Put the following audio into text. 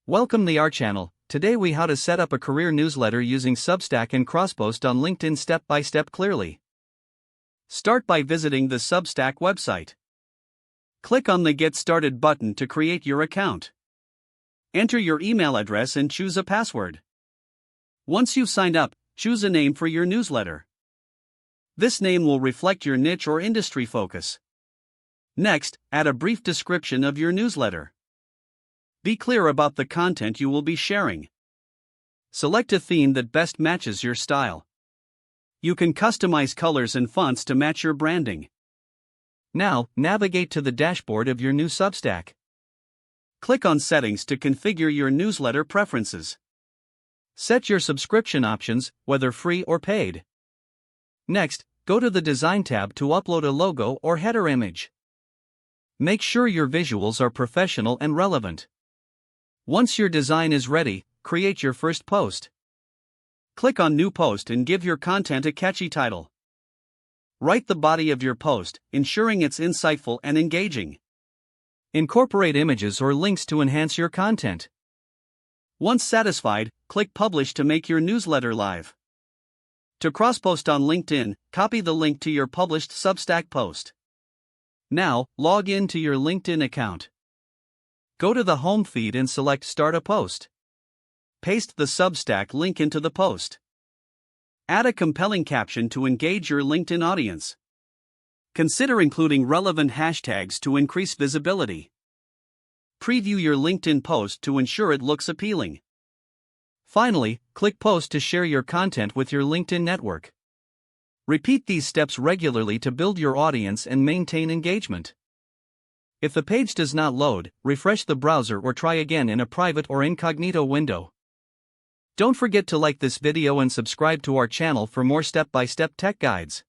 Welcome to our channel. Today we how to set up a career newsletter using Substack and Crosspost on LinkedIn step by step clearly. Start by visiting the Substack website. Click on the Get Started button to create your account. Enter your email address and choose a password. Once you've signed up, choose a name for your newsletter. This name will reflect your niche or industry focus. Next, add a brief description of your newsletter. Be clear about the content you will be sharing. Select a theme that best matches your style. You can customize colors and fonts to match your branding. Now, navigate to the dashboard of your new Substack. Click on Settings to configure your newsletter preferences. Set your subscription options, whether free or paid. Next, go to the Design tab to upload a logo or header image. Make sure your visuals are professional and relevant. Once your design is ready, create your first post. Click on New Post and give your content a catchy title. Write the body of your post, ensuring it's insightful and engaging. Incorporate images or links to enhance your content. Once satisfied, click Publish to make your newsletter live. To cross-post on LinkedIn, copy the link to your published Substack post. Now, log in to your LinkedIn account. Go to the home feed and select Start a Post. Paste the Substack link into the post. Add a compelling caption to engage your LinkedIn audience. Consider including relevant hashtags to increase visibility. Preview your LinkedIn post to ensure it looks appealing. Finally, click Post to share your content with your LinkedIn network. Repeat these steps regularly to build your audience and maintain engagement. If the page does not load, refresh the browser or try again in a private or incognito window. Don't forget to like this video and subscribe to our channel for more step-by-step tech guides.